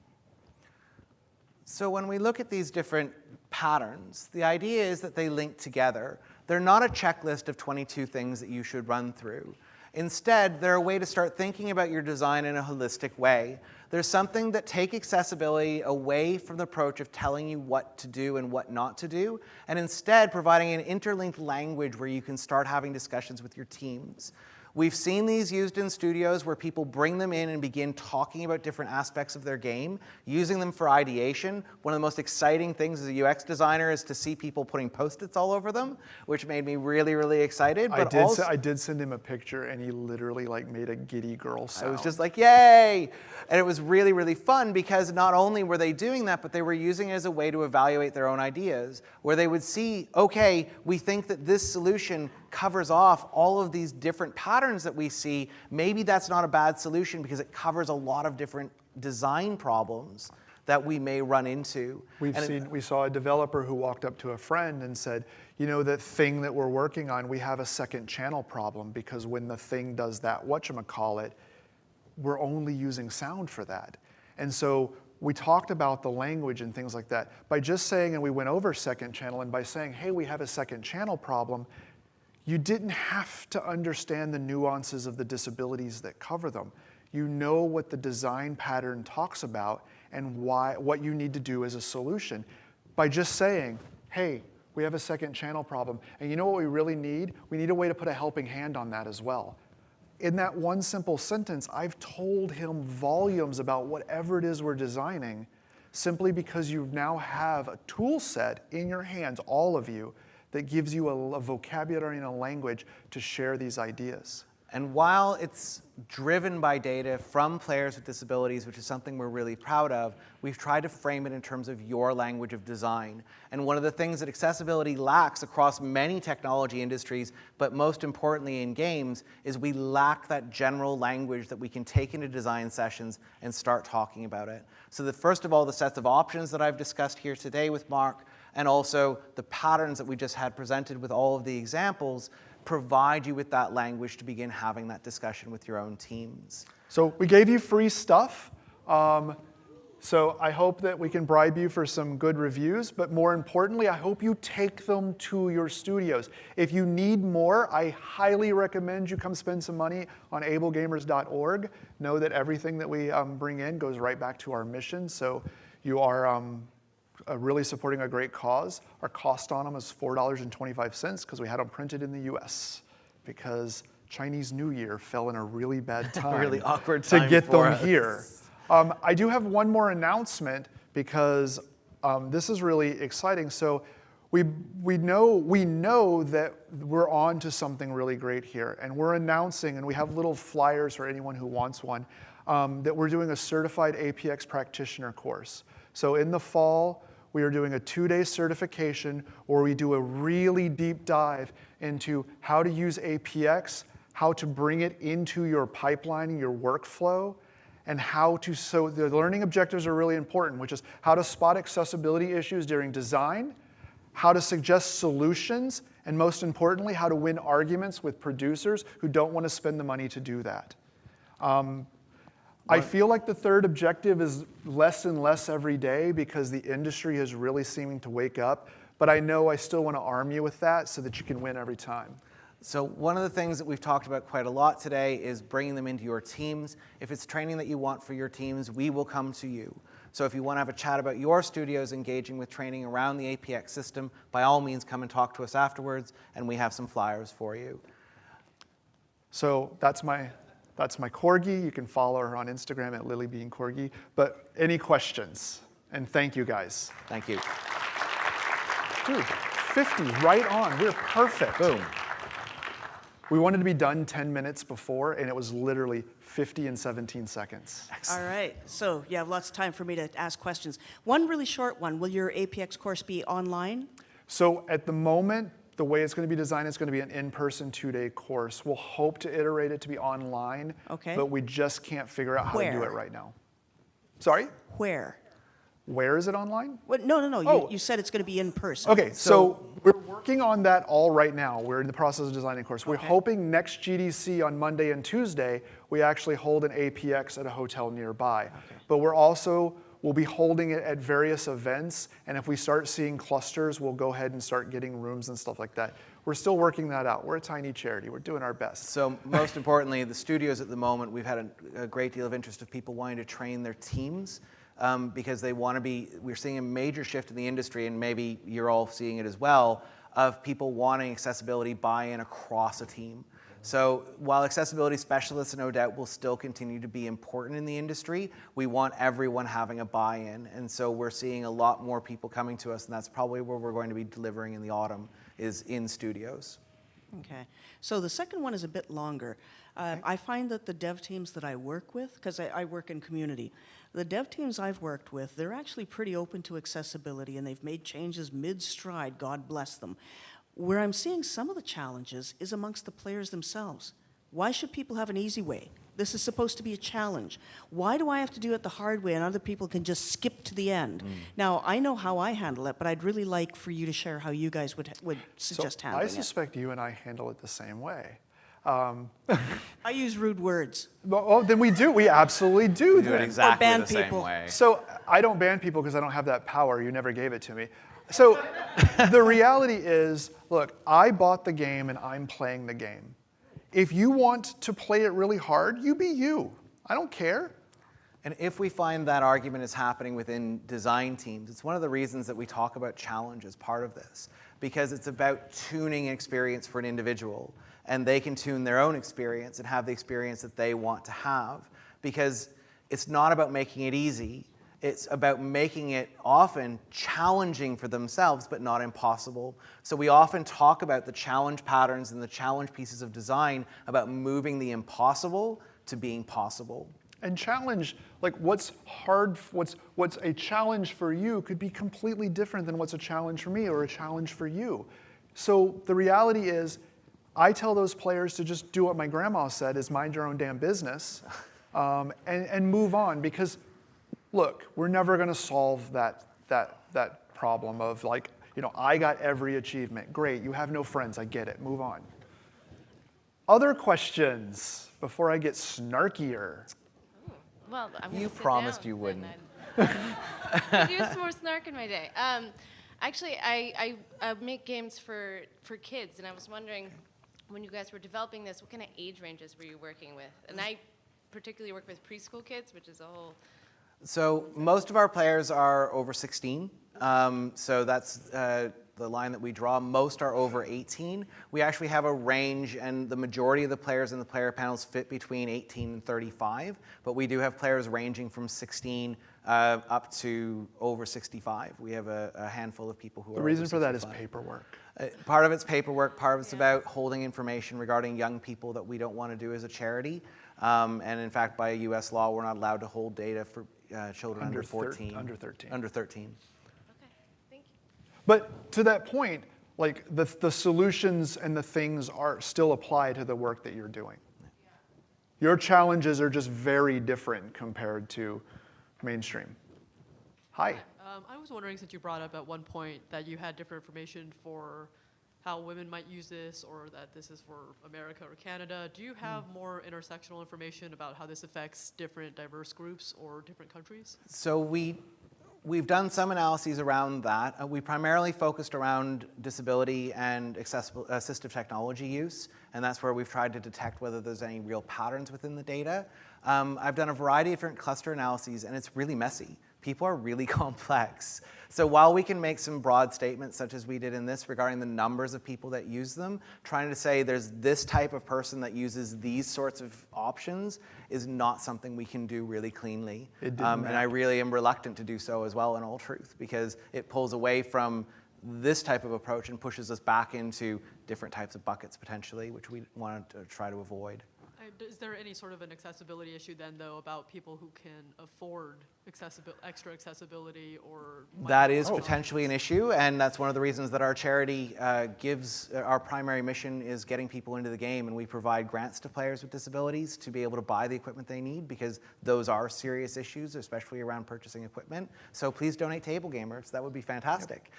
So when we look at these different patterns, the idea is that they link together. They're not a checklist of 22 things that you should run through. Instead, they're a way to start thinking about your design in a holistic way. There's something that take accessibility away from the approach of telling you what to do and what not to do, and instead providing an interlinked language where you can start having discussions with your teams. We've seen these used in studios where people bring them in and begin talking about different aspects of their game, using them for ideation. One of the most exciting things as a UX designer is to see people putting Post-its all over them, which made me really, really excited. But
I did send him a picture, and he literally made a giddy girl sound.
I was just like, yay! And it was really, really fun because not only were they doing that, but they were using it as a way to evaluate their own ideas, where they would see, okay, we think that this solution covers off all of these different patterns that we see. Maybe that's not a bad solution because it covers a lot of different design problems that we may run into.
We saw a developer who walked up to a friend and said, you know, that thing that we're working on, we have a second channel problem because when the thing does that whatchamacallit, we're only using sound for that. And so we talked about the language and things like that. By just saying, and we went over second channel, and by saying, hey, we have a second channel problem, you didn't have to understand the nuances of the disabilities that cover them. You know what the design pattern talks about and what you need to do as a solution. By just saying, hey, we have a second channel problem, and you know what we really need? We need a way to put a helping hand on that as well. In that one simple sentence, I've told him volumes about whatever it is we're designing, simply because you now have a tool set in your hands, all of you, that gives you a vocabulary and a language to share these ideas.
And while it's driven by data from players with disabilities, which is something we're really proud of, we've tried to frame it in terms of your language of design. And one of the things that accessibility lacks across many technology industries, but most importantly in games, is we lack that general language that we can take into design sessions and start talking about it. So first of all, the sets of options that I've discussed here today with Mark, and also the patterns that we just had presented with all of the examples, provide you with that language to begin having that discussion with your own teams.
So we gave you free stuff. So I hope that we can bribe you for some good reviews, but more importantly, I hope you take them to your studios. If you need more, I highly recommend you come spend some money on ablegamers.org. Know that everything that we bring in goes right back to our mission, so you are really supporting a great cause. Our cost on them is $4.25 because we had them printed in the US because Chinese New Year fell in a really bad time,
really awkward time
to get
for
them
us.
here. I do have one more announcement because this is really exciting. So we know that we're on to something really great here, and we're announcing, and we have little flyers for anyone who wants one, that we're doing a certified APX practitioner course. So in the fall, we are doing a 2-day certification where we do a really deep dive into how to use APX, how to bring it into your pipeline, your workflow, and how to, so the learning objectives are really important, which is how to spot accessibility issues during design, how to suggest solutions, and most importantly, how to win arguments with producers who don't want to spend the money to do that. I feel like the third objective is less and less every day because the industry is really seeming to wake up, but I know I still want to arm you with that so that you can win every time.
So one of the things that we've talked about quite a lot today is bringing them into your teams. If it's training that you want for your teams, we will come to you. So if you want to have a chat about your studios engaging with training around the APX system, by all means come and talk to us afterwards, and we have some flyers for you.
So that's my Corgi. You can follow her on Instagram at LilyBeanCorgi. But any questions? And thank you guys.
Thank you.
Dude, 50 right on. We're perfect.
Boom.
We wanted to be done 10 minutes before, and it was literally 50 and 17 seconds.
All right, so you have lots of time for me to ask questions. One really short one, will your APX course be online?
So at the moment, the way it's going to be designed is going to be an in-person 2-day course. We'll hope to iterate it to be online,
Okay.
but we just can't figure out how to do
Where?
it right now. Sorry?
Where?
Where is it online?
What? No.
Oh.
You said it's going to be in person.
Okay, so we're working on that all right now. We're in the process of designing a course. We're
Okay.
hoping next GDC on Monday and Tuesday, we actually hold an APX at a hotel nearby. But we'll be holding it at various events, and if we start seeing clusters, we'll go ahead and start getting rooms and stuff like that. We're still working that out. We're a tiny charity. We're doing our best.
So most importantly, the studios at the moment, we've had a great deal of interest of people wanting to train their teams because they want to be, we're seeing a major shift in the industry, and maybe you're all seeing it as well, of people wanting accessibility buy-in across a team. So while accessibility specialists, no doubt, will still continue to be important in the industry, we want everyone having a buy-in. And so we're seeing a lot more people coming to us, and that's probably where we're going to be delivering in the autumn, is in studios.
Okay. So the second one is a bit longer. I find that the dev teams that I work with, because I work in community, the dev teams I've worked with, they're actually pretty open to accessibility, and they've made changes mid-stride, God bless them. Where I'm seeing some of the challenges is amongst the players themselves. Why should people have an easy way? This is supposed to be a challenge. Why do I have to do it the hard way and other people can just skip to the end? Now, I know how I handle it, but I'd really like for you to share how you guys would suggest handling
I suspect you and I handle it the same way.
I use rude words.
Oh, then we do. We absolutely do.
We do it
then.
exactly
ban
the same
people.
way.
So I don't ban people because I don't have that power. You never gave it to me. So the reality is, look, I bought the game and I'm playing the game. If you want to play it really hard, you be you. I don't care.
And if we find that argument is happening within design teams, it's one of the reasons that we talk about challenge as part of this, because it's about tuning experience for an individual, and they can tune their own experience and have the experience that they want to have, because it's not about making it easy. It's about making it often challenging for themselves, but not impossible. So we often talk about the challenge patterns and the challenge pieces of design about moving the impossible to being possible.
And challenge, like what's hard, what's a challenge for you could be completely different than what's a challenge for me or a challenge for you. So the reality is, I tell those players to just do what my grandma said, is mind your own damn business, and move on, because look, we're never going to solve that problem of like, I got every achievement. Great, you have no friends. I get it. Move on. Other questions before I get snarkier?
Well, I'm
You
gonna sit
promised
down,
you wouldn't.
I do some more snark in my day. Actually, I make games for kids, and I was wondering, when you guys were developing this, what kind of age ranges were you working with? And I particularly work with preschool kids, which is a whole...
So most of our players are over 16. So that's the line that we draw. Most are over 18. We actually have a range, and the majority of the players in the player panels fit between 18 and 35. But we do have players ranging from 16 up to over 65. We have a handful of people who are
The reason
over
for that is
65.
paperwork.
Part of it's paperwork, part of it's about holding information regarding young people that we don't want to do as a charity. And in fact, by US law, we're not allowed to hold data for children under 14.
Under 13.
Under 13.
But to that point, like the solutions and the things are still apply to the work that you're doing. Your challenges are just very different compared to mainstream. Hi.
I was wondering, since you brought up at one point that you had different information for how women might use this, or that this is for America or Canada, do you have more intersectional information about how this affects different diverse groups or different countries?
So we've done some analyses around that. We primarily focused around disability and assistive technology use, and that's where we've tried to detect whether there's any real patterns within the data. I've done a variety of different cluster analyses, and it's really messy. People are really complex. So while we can make some broad statements, such as we did in this, regarding the numbers of people that use them, trying to say there's this type of person that uses these sorts of options is not something we can do really cleanly. And I really am reluctant to do so as well, in all truth, because it pulls away from this type of approach and pushes us back into different types of buckets, potentially, which we want to try to avoid.
Is there any sort of an accessibility issue then, though, about people who can afford extra accessibility or?
That is potentially an issue, and that's one of the reasons that our charity our primary mission is getting people into the game, and we provide grants to players with disabilities to be able to buy the equipment they need, because those are serious issues, especially around purchasing equipment. So please donate to AbleGamers. That would be fantastic. Yep.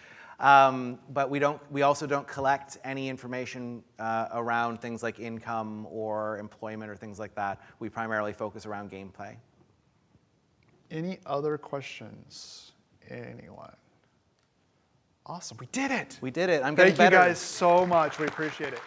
But we also don't collect any information around things like income or employment or things like that. We primarily focus around gameplay.
Any other questions? Anyone? Awesome, we did it.
We did it. I'm getting better.
Thank you guys so much. We appreciate it.